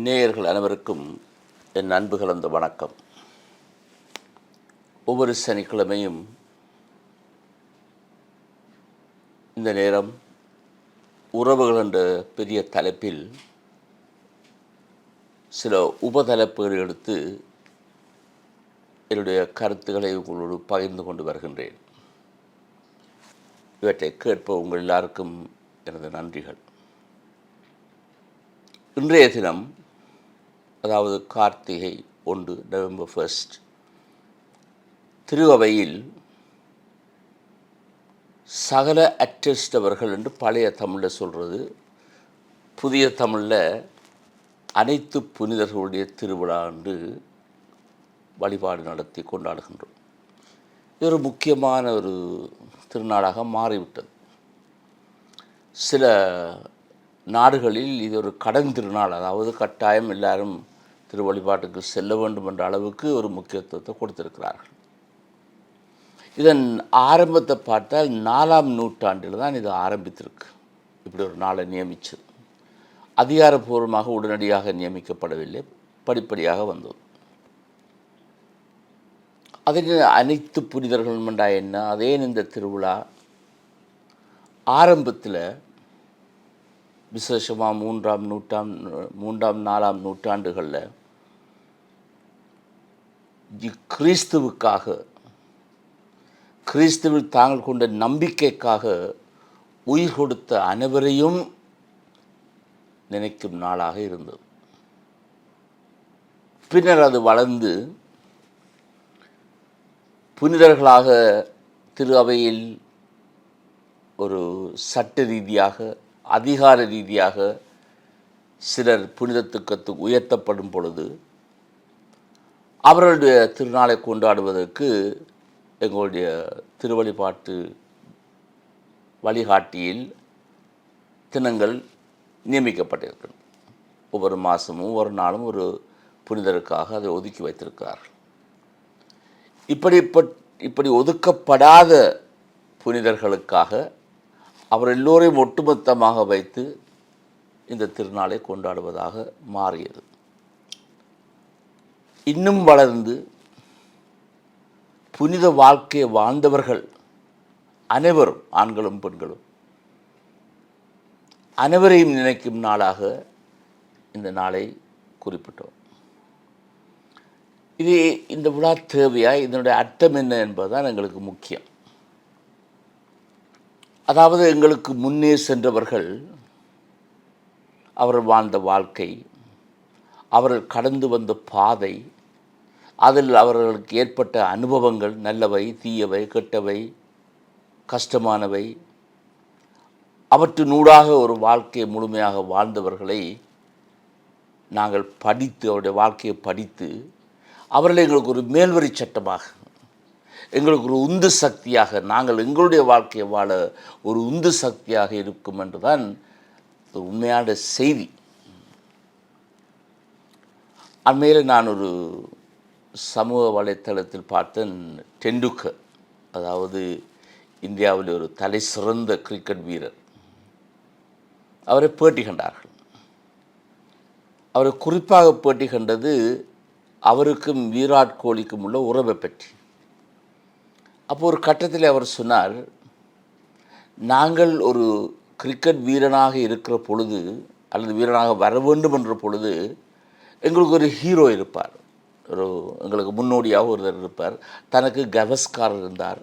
நேயர்கள் அனைவருக்கும் என் அன்பு கலந்த வணக்கம். ஒவ்வொரு சனிக்கிழமையும் இந்த நேரம் உறவுகள் என்ற பெரிய தலைப்பில் சில உபதலைப்புகள் எடுத்து என்னுடைய கருத்துக்களை உங்களோடு பகிர்ந்து கொண்டு வருகின்றேன். இவற்றை கேட்ப உங்கள் எல்லாருக்கும் எனது நன்றிகள். இன்றைய தினம், அதாவது கார்த்திகை 1 நவம்பர் 1 திரு அவையில் சகல அற்றவர்கள் என்று பழைய தமிழில் சொல்கிறது, புதிய தமிழில் அனைத்து புனிதர்களுடைய திருவிழா என்று வழிபாடு நடத்தி கொண்டாடுகின்றோம். இது ஒரு முக்கியமான ஒரு திருநாளாக மாறிவிட்டது. சில நாடுகளில் இது ஒரு கடன் திருநாள், அதாவது கட்டாயம் எல்லாரும் திரு வழிபாட்டுக்கு செல்ல வேண்டும் என்ற அளவுக்கு ஒரு முக்கியத்துவத்தை கொடுத்திருக்கிறார்கள். இதன் ஆரம்பத்தை பார்த்தால் 4ஆம் நூற்றாண்டில் தான் இது ஆரம்பித்திருக்கு. இப்படி ஒரு நாளை நியமித்தது அதிகாரப்பூர்வமாக உடனடியாக நியமிக்கப்படவில்லை, படிப்படியாக வந்தது. அதில் அனைத்து புனிதர்களும் என்றா என்ன, அதே இந்த திருவிழா ஆரம்பத்தில் விசேஷமாக 3ஆம் 4ஆம் நூற்றாண்டுகளில் கிறிஸ்துவில் தாங்கள் கொண்ட நம்பிக்கைக்காக உயிர் கொடுத்த அனைவரையும் நினைக்கும் நாளாக இருந்தது. பின்னர் அது வளர்ந்து புனிதர்களாக திரு அவையில் ஒரு சட்ட ரீதியாக, அதிகார ரீதியாக சிலர் புனிதத்துக்கு உயர்த்தப்படும் பொழுது அவர்களுடைய திருநாளை கொண்டாடுவதற்கு எங்களுடைய திருவழிபாட்டு வழிகாட்டியில் தினங்கள் நியமிக்கப்பட்டிருக்கிறது. ஒவ்வொரு மாதமும் ஒவ்வொரு நாளும் ஒரு புனிதருக்காக அதை ஒதுக்கி வைத்திருக்கிறார்கள். இப்படி ஒதுக்கப்படாத புனிதர்களுக்காக அவர் எல்லோரையும் ஒட்டுமொத்தமாக வைத்து இந்த திருநாளை கொண்டாடுவதாக மாறியது. இன்னும் வளர்ந்து புனித வாழ்க்கையை வாழ்ந்தவர்கள் அனைவரும், ஆண்களும் பெண்களும், அனைவரையும் நினைக்கும் நாளாக இந்த நாளை குறிப்பிட்டோம். இந்த விழா தேவையா, இதனுடைய அர்த்தம் என்ன என்பதுதான் எங்களுக்கு முக்கியம். அதாவது எங்களுக்கு முன்னே சென்றவர்கள், அவர்கள் வாழ்ந்த வாழ்க்கை, அவர்கள் கடந்து வந்த பாதை, அதில் அவர்களுக்கு ஏற்பட்ட அனுபவங்கள், நல்லவை, தீயவை, கெட்டவை, கஷ்டமானவை, அவற்றினூடாக ஒரு வாழ்க்கையை முழுமையாக வாழ்ந்தவர்களை நாங்கள் படித்து, அவருடைய வாழ்க்கையை படித்து, அவர்களை எங்களுக்கு ஒரு மேல்வரி சட்டமாக, எங்களுக்கு ஒரு உந்து சக்தியாக, நாங்கள் எங்களுடைய வாழ்க்கையை வாழ ஒரு உந்து சக்தியாக இருக்கும் என்றுதான் உண்மையான செய்தி. அண்மையில் நான் ஒரு சமூக வலைத்தளத்தில் பார்த்தேன், டெண்டுல்கர், அதாவது இந்தியாவில் ஒரு தலை சிறந்த கிரிக்கெட் வீரர், அவரை பேட்டி கண்டார்கள். அவரை குறிப்பாக பேட்டி கண்டது அவருக்கும் விராட் கோலிக்கும் உள்ள உறவை பற்றி. அப்போ ஒரு கட்டத்தில் அவர் சொன்னார், நாங்கள் ஒரு கிரிக்கெட் வீரனாக இருக்கிற பொழுது, அல்லது வீரனாக வர வேண்டும் என்ற பொழுது, எங்களுக்கு ஒரு ஹீரோ இருப்பார், எங்களுக்கு முன்னோடியாக ஒருவர் இருப்பார். தனக்கு கவஸ்காரர் இருந்தார்.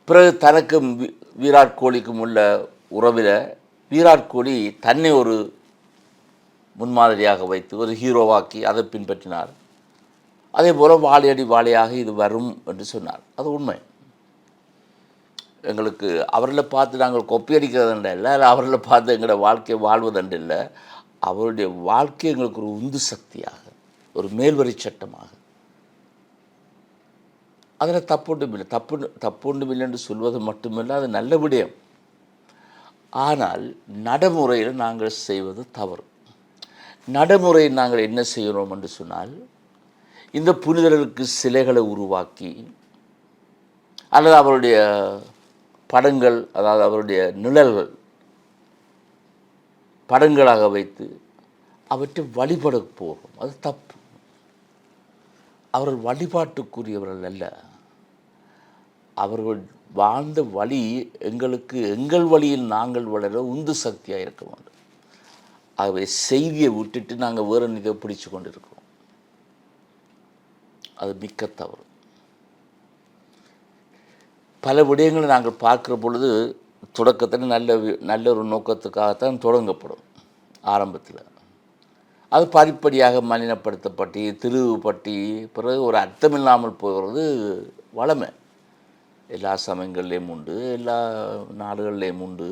பிறகு தனக்கும் விராட் கோலிக்கும் உள்ள உறவில் விராட் கோலி தன்னை ஒரு முன்மாதிரியாக வைத்து ஒரு ஹீரோவாக்கி அதை பின்பற்றினார். அதே போல் வாழையடி வாழையாக இது வரும் என்று சொன்னார். அது உண்மை. எங்களுக்கு அவர்களை பார்த்து நாங்கள் கொப்பி அடிக்கிறதுன்ற இல்லை, அவர்களை பார்த்து எங்களோட வாழ்க்கையை வாழ்வதன்று இல்லை, அவருடைய வாழ்க்கை எங்களுக்கு ஒரு உந்து சக்தியாக, ஒரு மேல்வரி சட்டமாக. அதில் தப்பொன்றும் இல்லை, தப்பொன்றும் இல்லை என்று சொல்வது மட்டுமில்லை, அது நல்ல விடயம். ஆனால் நடைமுறையில் நாங்கள் செய்வது தவறு. நடைமுறையில் நாங்கள் என்ன செய்கிறோம் என்று சொன்னால், இந்த புனிதர்களுக்கு சிலைகளை உருவாக்கி, அல்லது அவருடைய படங்கள், அதாவது அவருடைய நிழல்கள் படங்களாக வைத்து அவற்றை வழிபட போகிறோம். அது தப்பு. அவர்கள் வழிபாட்டுக்குரியவர்கள் அல்ல. அவர்கள் வாழ்ந்த வழி எங்களுக்கு எங்கள் வழியில் நாங்கள் வளர உந்து சக்தியாக இருக்க வேண்டும். ஆகவே செய்தியை விட்டுட்டு நாங்கள் வேறு இதை பிடிச்சு கொண்டு இருக்கிறோம். அது மிக்க தவறு. பல விடயங்களை நாங்கள் பார்க்குற பொழுது தொடக்கத்தில் நல்ல ஒரு நோக்கத்துக்காகத்தான் தொடங்கப்படும். ஆரம்பத்தில் அது படிப்படியாக மலினப்படுத்தப்பட்டு திருவுபட்டி பிறகு ஒரு அர்த்தமில்லாமல் போகிறது வளமை. எல்லா சமயங்கள்லேயும் உண்டு, எல்லா நாடுகள்லேயும் உண்டு.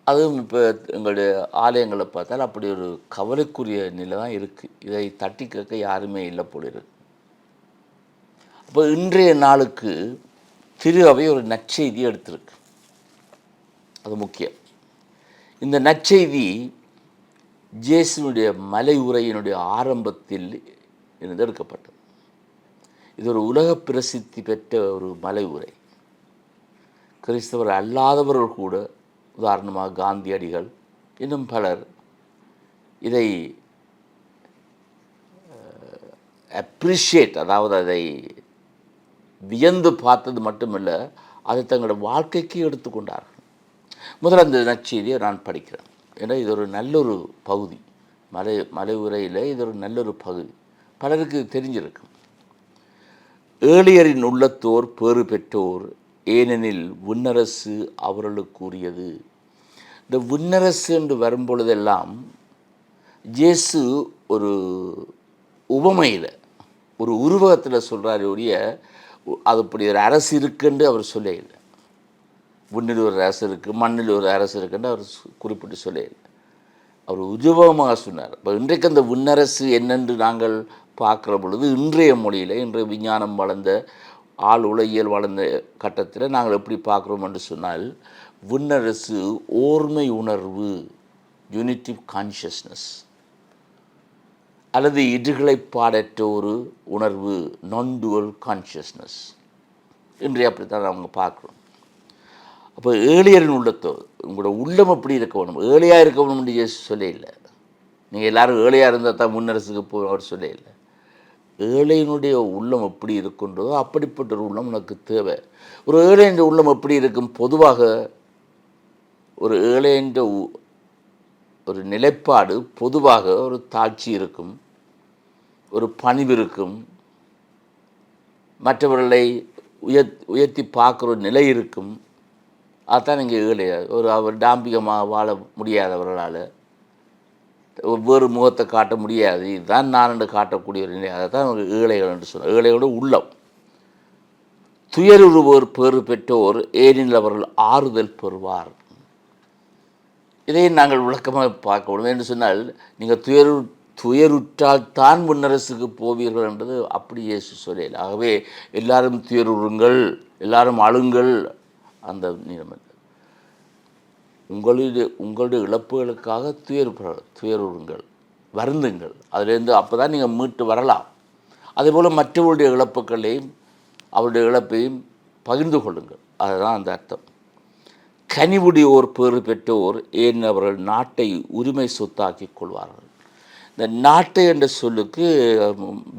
அதுவும் இப்போ எங்களுடைய ஆலயங்களை பார்த்தால் அப்படி ஒரு கவலைக்குரிய நிலை தான் இருக்குது. இதை தட்டி கேட்க யாருமே இல்லை போல இருக்கு. அப்போ இன்றைய நாளுக்கு திரு அவை ஒரு நற்செய்தி எடுத்திருக்கு. அது முக்கியம். இந்த நற்செய்தி இயேசுவினுடைய மலை உரையினுடைய ஆரம்பத்தில் இருந்து எடுக்கப்பட்டது. இது ஒரு உலக பிரசித்தி பெற்ற ஒரு மலை உரை. கிறிஸ்தவர் அல்லாதவர்கள் கூட, உதாரணமாக காந்தியடிகள் இன்னும் பலர் இதை அப்ரிஷியேட், அதாவது அதை வியந்து பார்த்தது மட்டுமல்ல, அதை தங்களோட வாழ்க்கைக்கு எடுத்துக்கொண்டார்கள். முதல்ல அந்த நற்செய்தியை நான் படிக்கிறேன். ஏன்னா இது ஒரு நல்லொரு பகுதி. மலை உரையில் இது ஒரு நல்லொரு பகுதி. பலருக்கு தெரிஞ்சிருக்கும். ஏழையரின் உள்ளத்தோர் பேறு பெற்றோர், ஏனெனில் விண்ணரசு அவர்களுக்குரியது. இந்த விண்ணரசு என்று வரும்பொழுதெல்லாம் இயேசு ஒரு உவமையில், ஒரு உருவகத்தில் சொல்கிறார் ஒழிய அது இப்படி ஒரு அரசு இருக்குன்னு அவர் சொல்லலை. விண்ணில் ஒரு அரசு இருக்குது, மண்ணில் ஒரு அரசு இருக்குன்னு அவர் குறிப்பிட்டு சொல்லலை. அவர் உருவகமாக சொன்னார். இப்போ இன்றைக்கு அந்த விண்ணரசு என்னென்று நாங்கள் பார்க்குற பொழுது இன்றைய மொழியில், இன்றைய விஞ்ஞானம் வளர்ந்த உலகியல் வளர்ந்த கட்டத்தில் நாங்கள் எப்படி பார்க்குறோம் என்று சொன்னால், விண்ணரசு ஓர்மை உணர்வு, யூனிட்டி கான்ஷியஸ்னஸ், அல்லது இடுகளைப்பாடற்ற ஒரு உணர்வு, நான் டுவல் கான்ஷியஸ்னஸ், இன்றைய அப்படித்தான் அவங்க பார்க்குறோம். அப்போ ஏழையரின் உள்ளத்தோர், உங்களோட உள்ளம் எப்படி இருக்க வேணும், ஏழையாக இருக்க வேணும்னு இயேசு சொல்ல இல்லை. நீங்கள் எல்லோரும் ஏழையாக இருந்தால் தான் முன்னரசுக்கு போய் அவர் சொல்ல இல்லை. ஏழையினுடைய உள்ளம் எப்படி இருக்கின்றதோ அப்படிப்பட்ட ஒரு உள்ளம் உனக்கு தேவை. ஒரு ஏழையின் உள்ளம் எப்படி இருக்கும்? பொதுவாக ஒரு ஏழையின் ஒரு நிலைப்பாடு பொதுவாக ஒரு தாட்சி இருக்கும், ஒரு பணிவு இருக்கும், மற்றவர்களை உயர்த்தி பார்க்குற ஒரு நிலை இருக்கும். அதுதான் இங்கே ஏழையா. அவர் டாம்பிகமாக வாழ முடியாதவர்களால், வேறு முகத்தை காட்ட முடியாது, இதுதான் நான் என்று காட்டக்கூடிய ஒரு நிலை. அதை தான் ஏழைகள் என்று சொன்னார். ஏழைகளோட உள்ளம். துயருறுவோர் பேறு பெற்றோர், ஏனெனில் அவர்கள் ஆறுதல் பெறுவார். இதையும் நாங்கள் விளக்கமாக பார்க்க முடியும். என்று சொன்னால், நீங்கள் துயருற்றால் தான் முன்னரசுக்கு போவீர்கள் என்றது அப்படி இயேசு சொல்லல. ஆகவே எல்லாரும் துயருறுங்கள், எல்லாரும் அழுங்கள், அந்த நிலைமை. உங்களுடைய இழப்புகளுக்காக துயருறுங்கள், வருந்துங்கள். அதிலேருந்து அப்போ தான் நீங்கள் மீட்டு வரலாம். அதேபோல் மற்றவருடைய இழப்புகளையும் அவருடைய இழப்பையும் பகிர்ந்து கொள்ளுங்கள். அதுதான் அந்த அர்த்தம். கனிவுடையோர் பேறு பெற்றோர், ஏன் அவர்கள் நாட்டை உரிமை சொத்தாக்கி கொள்வார்கள். இந்த நாட்டை என்ற சொல்லுக்கு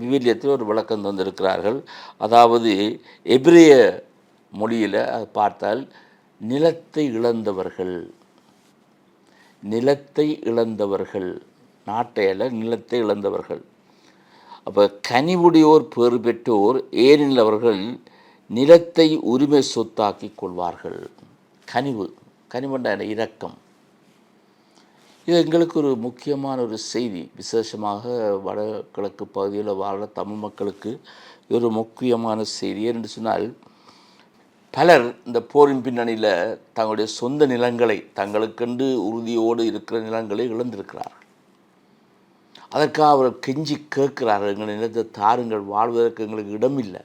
விவிலியத்தில் ஒரு விளக்கம் தந்திருக்கிறார்கள். அதாவது எபிரேய மொழியில் பார்த்தால் நிலத்தை இழந்தவர்கள், நாட்டை அல்ல, நிலத்தை இழந்தவர்கள். அப்போ கனிவுடையோர் பேறு பெற்றோர், ஏனெனில் அவர்கள் நிலத்தை உரிமை சொத்தாக்கி கொள்வார்கள். கனிவுண்ட இரக்கம். இது எங்களுக்கு ஒரு முக்கியமான ஒரு செய்தி. விசேஷமாக வடகிழக்கு பகுதியில் வாழ்கிற தமிழ் மக்களுக்கு இது ஒரு முக்கியமான செய்தி. என்று சொன்னால், பலர் இந்த போரின் பின்னணியில் தங்களுடைய சொந்த நிலங்களை, தங்களுக்கென்று உறுதியோடு இருக்கிற நிலங்களை இழந்திருக்கிறார்கள். அதற்காக அவர் கெஞ்சி கேட்கிறார்கள், எங்கள் நிலத்தை தாருங்கள், வாழ்வதற்கு எங்களுக்கு இடமில்லை,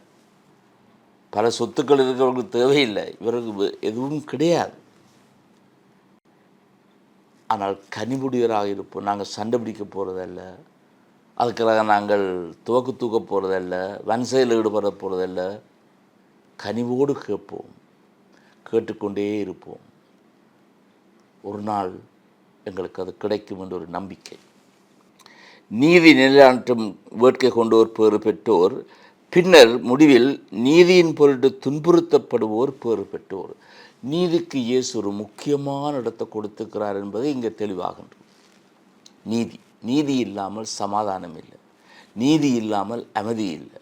பல சொத்துக்கள் இருக்கிறவங்களுக்கு தேவையில்லை, இவருக்கு எதுவும் கிடையாது. ஆனால் கனிவுடையராக இருப்போம். நாங்கள் சண்டை பிடிக்க போகிறதல்ல, அதுக்காக நாங்கள் தூக்க போகிறதல்ல, வன்செயலில் ஈடுபட போகிறதல்ல. கனிவோடு கேட்போம், கேட்டுக்கொண்டே இருப்போம். ஒரு நாள் எங்களுக்கு அது கிடைக்கும் என்ற ஒரு நம்பிக்கை. நீதி நிலைநாட்டும் வேட்கை கொண்டோர் பேறு பெற்றோர், பின்னர் முடிவில் நீதியின் பொருட்டு துன்புறுத்தப்படுவோர் பேறு பெற்றோர். நீதிக்கு இயேசு ஒரு முக்கியமான இடத்தை கொடுத்துக்கிறார் என்பது இங்கே தெளிவாகின்றது. நீதி, நீதி இல்லாமல் சமாதானம் இல்லை, நீதி இல்லாமல் அமைதி இல்லை.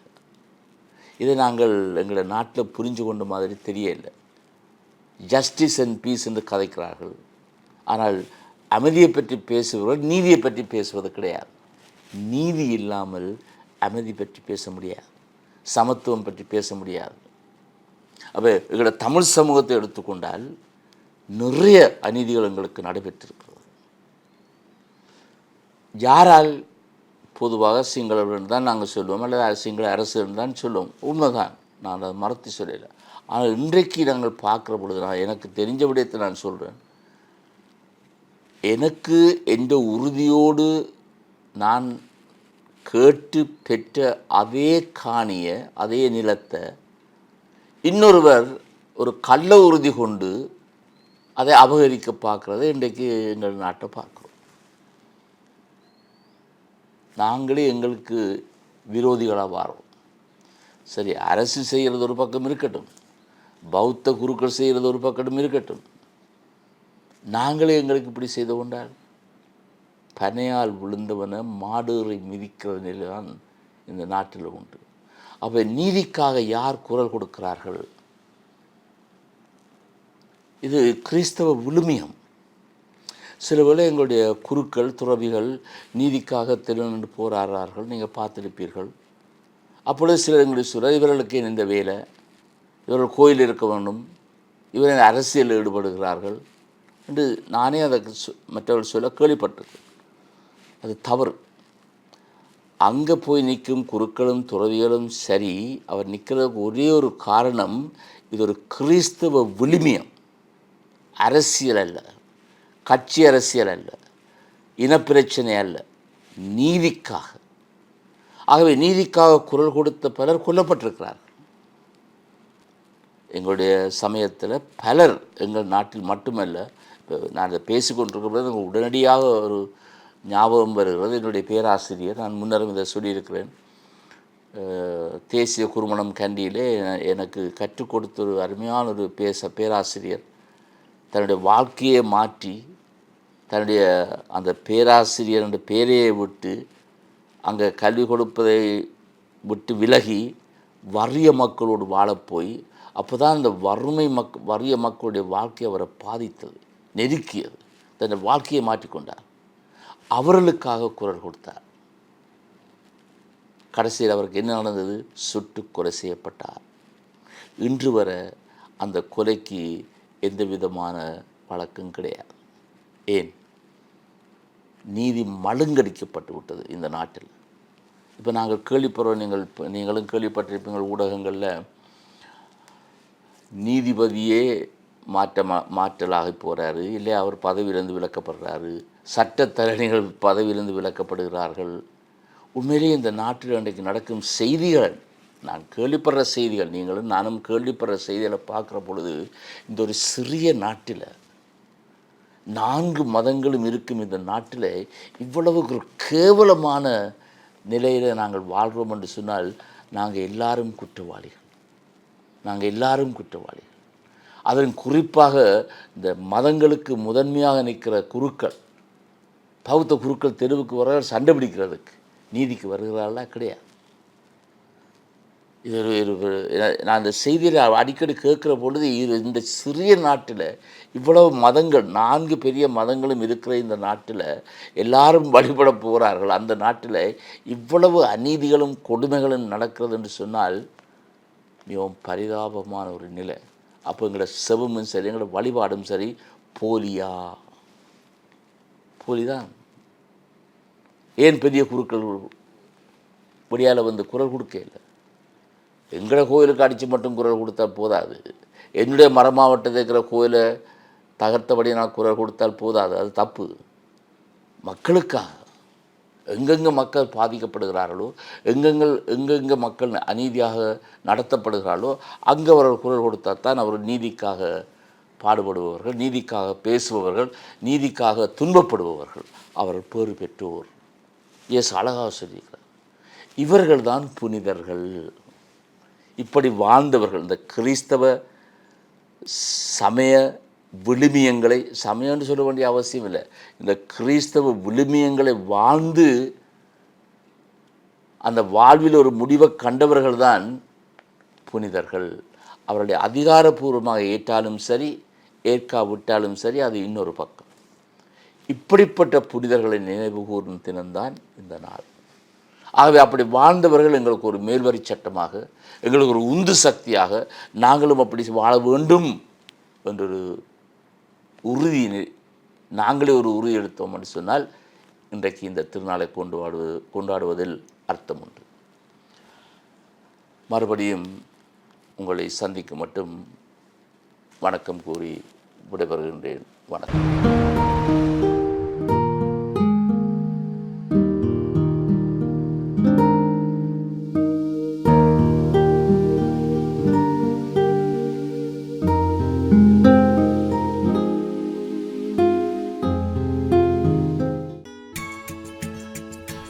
இதை நாங்கள் எங்களை நாட்டில் புரிஞ்சு கொண்ட மாதிரி தெரியலை. ஜஸ்டிஸ் அண்ட் பீஸ் என்று கதைக்கிறார்கள், ஆனால் அமைதியை பற்றி பேசுகிறவர்கள் நீதியை பற்றி பேசுவது கிடையாது. நீதி இல்லாமல் அமைதி பற்றி பேச முடியாது, சமத்துவம் பற்றி பேச முடியாது. அப்போ எங்களோட தமிழ் சமூகத்தை எடுத்துக்கொண்டால் நிறைய அநீதிகள் எங்களுக்கு நடைபெற்றிருக்கிறது. யாரால்? பொதுவாக சிங்களவர்கள் தான் நாங்கள் சொல்லுவோம், அல்லது சிங்கள அரசு தான் சொல்லுவோம். உண்மைதான், நான் அதை மறத்து சொல்லலை. ஆனால் இன்றைக்கு நாங்கள் பார்க்குற பொழுது, நான் எனக்கு தெரிஞ்ச விடயத்தை நான் சொல்கிறேன். எனக்கு எந்த உறுதியோடு நான் கேட்டு பெற்ற அதே காணிய, அதே நிலத்தை இன்னொருவர் ஒரு கள்ள உறுதி கொண்டு அதை அபகரிக்க பார்க்குறத இன்றைக்கு எங்கள் நாட்டை பார்க்குறோம். நாங்களே எங்களுக்கு விரோதிகளாக வாரோம். சரி, அரசு செய்கிறது ஒரு பக்கம் இருக்கட்டும், பௌத்த குருக்கள் செய்கிறது ஒரு பக்கம் இருக்கட்டும், நாங்களே எங்களுக்கு இப்படி செய்து கொண்டால் பனையால் விழுந்தவனை மாடுகளை மிதிக்கிற நிலைதான் இந்த நாட்டில் உண்டு. அப்போ நீதிக்காக யார் குரல் கொடுக்கிறார்கள்? இது கிறிஸ்தவ விழுமியம். சில வேளை எங்களுடைய குருக்கள், துறவிகள் நீதிக்காக திறனென்று போராடுறார்கள், நீங்கள் பார்த்திருப்பீர்கள். அப்பொழுது சிலர் எங்களுடைய சொல்ல, இவர்களுக்கு இந்த வேலை, இவர்கள் கோயில் இருக்க வேண்டும், இவர்கள் அரசியலில் ஈடுபடுகிறார்கள் என்று நானே அதை மற்றவர்கள் சொல்ல கேள்விப்பட்டிருக்கேன். அது தவறு. அங்கே போய் நிற்கும் குருக்களும் துறவிகளும் சரி, அவர் நிற்கிறதுக்கு ஒரே ஒரு காரணம், இது ஒரு கிறிஸ்தவ விழுமியம், அரசியல் அல்ல, கட்சி அரசியல் அல்ல, இனப்பிரச்சனை அல்ல, நீதிக்காக. ஆகவே நீதிக்காக குரல் கொடுத்த பலர் கொல்லப்பட்டிருக்கிறார்கள். எங்களுடைய சமயத்தில் பலர், எங்கள் நாட்டில் மட்டுமல்ல, இப்போ நான் அதை பேசிக்கொண்டிருக்கிறது உடனடியாக ஒரு ஞாபகம் வருகிறது. என்னுடைய பேராசிரியர், நான் முன்னரும் இதை சொல்லியிருக்கிறேன், தேசிய குறுமணம் கண்டியிலே எனக்கு கற்றுக் கொடுத்த ஒரு அருமையான ஒரு பேராசிரியர் தன்னுடைய வாழ்க்கையை மாற்றி, தன்னுடைய அந்த பேராசிரியர் என்ற பேரையை விட்டு அங்கே கல்வி கொடுப்பதை விட்டு விலகி வறிய மக்களோடு வாழப்போய், அப்போ தான் அந்த வறிய மக்களுடைய வாழ்க்கையை அவரை பாதித்தது, நெருக்கியது. தன்னுடைய வாழ்க்கையை மாற்றிக்கொண்டார், அவர்களுக்காக குரல் கொடுத்தார். கடைசியில் அவருக்கு என்ன நடந்தது? சுட்டு கொலை செய்யப்பட்டார். இன்று வர அந்த கொலைக்கு எந்த விதமான வழக்கம் கிடையாது. ஏன்? நீதி மழுங்கடிக்கப்பட்டு விட்டது இந்த நாட்டில். இப்போ நாங்கள் கேள்விப்படுறோம், நீங்களும் கேள்விப்பட்டிருப்பீங்கள் ஊடகங்களில், நீதிபதியே மாற்றலாகி போகிறாரு, இல்லை அவர் பதவியிலிருந்து விலக்கப்படுறாரு, சட்டத்தரணிகள் பதவியிலிருந்து விலக்கப்படுகிறார்கள். உண்மையிலேயே இந்த நாட்டில் இன்றைக்கு நடக்கும் செய்திகள், நான் கேள்விப்படுற செய்திகள், நீங்களும் நானும் கேள்விப்படுற செய்திகளை பார்க்குற பொழுது, இந்த ஒரு சிறிய நாட்டில் 4 மதங்களும் இருக்கும் இந்த நாட்டில் இவ்வளவு ஒரு கேவலமான நிலையில் நாங்கள் வாழ்கிறோம் என்று சொன்னால், நாங்கள் எல்லாரும் குற்றவாளிகள், நாங்கள் எல்லாரும் குற்றவாளிகள். அதன் குறிப்பாக இந்த மதங்களுக்கு முதன்மையாக நிற்கிற குருக்கள், பௌத்த குருக்கள் தெருவுக்கு வர சண்டை பிடிக்கிறதுக்கு நீதிக்கு வருகிறார்களா? கிடையாது. இது நான் இந்த செய்தியில் அடிக்கடி கேட்குற பொழுது, இந்த சிறிய நாட்டில் இவ்வளவு மதங்கள், 4 பெரிய மதங்களும் இருக்கிற இந்த நாட்டில் எல்லாரும் வழிபட போகிறார்கள். அந்த நாட்டில் இவ்வளவு அநீதிகளும் கொடுமைகளும் நடக்கிறது என்று சொன்னால் மிகவும் பரிதாபமான ஒரு நிலை. அப்போ எங்களோட செவமும் சரி, எங்களோட வழிபாடும் சரி போலிதான். ஏன் பெரிய குருக்கள் வெளியால் வந்து குரல் கொடுக்க இல்லை? எங்களோட கோயிலுக்கு அடித்து மட்டும் குரல் கொடுத்தா போதாது. என்னுடைய மரமாவட்டத்தில் இருக்கிற கோயிலை தகர்த்தபடி நான் குரல் கொடுத்தால் போதாது, அது தப்பு. மக்களுக்காக எங்கெங்கே மக்கள் பாதிக்கப்படுகிறார்களோ, எங்கெங்கே மக்கள் அநீதியாக நடத்தப்படுகிறார்களோ, அங்கே அவர்கள் குரல் கொடுத்தா தான் அவர் நீதிக்காக பாடுபடுபவர்கள், நீதிக்காக பேசுபவர்கள், நீதிக்காக துன்பப்படுபவர்கள் அவர்கள் பேறு பெற்றோர். இயேசு அழகாக சொல்லியிருக்கிறார். இவர்கள்தான் புனிதர்கள். இப்படி வாழ்ந்தவர்கள் இந்த கிறிஸ்தவ சமய விழுமியங்களை, சமயம்னு சொல்ல வேண்டிய அவசியம் இல்லை, இந்த கிறிஸ்தவ விழுமியங்களை வாழ்ந்து அந்த வாழ்வில் ஒரு முடிவை கண்டவர்கள் தான் புனிதர்கள். அவருடைய அதிகாரபூர்வமாக ஏற்றாலும் சரி, ஏற்காவிட்டாலும் சரி, அது இன்னொரு பக்கம். இப்படிப்பட்ட புனிதர்களை நினைவு கூறும் தினம்தான் இந்த நாள். ஆகவே அப்படி வாழ்ந்தவர்கள் எங்களுக்கு ஒரு மேல்வரி சட்டமாக, எங்களுக்கு ஒரு உந்து சக்தியாக, நாங்களும் அப்படி வாழ வேண்டும் என்றொரு உறுதி, நாங்களே ஒரு உறுதி எடுத்தோம் என்று சொன்னால் இன்றைக்கு இந்த திருநாளை கொண்டாடுவதில் அர்த்தம் உண்டு. மறுபடியும் உங்களை சந்திக்க மட்டும் வணக்கம் கூறி விடைபெறுகின்றேன். வணக்கம்.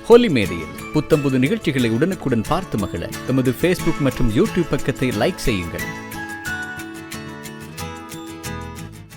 ஹோலி மேடையில் புத்தம்புது நிகழ்ச்சிகளை உடனுக்குடன் பார்த்து மகிழ எமது ஃபேஸ்புக் மற்றும் யூடியூப் பக்கத்தை லைக் செய்யுங்கள்.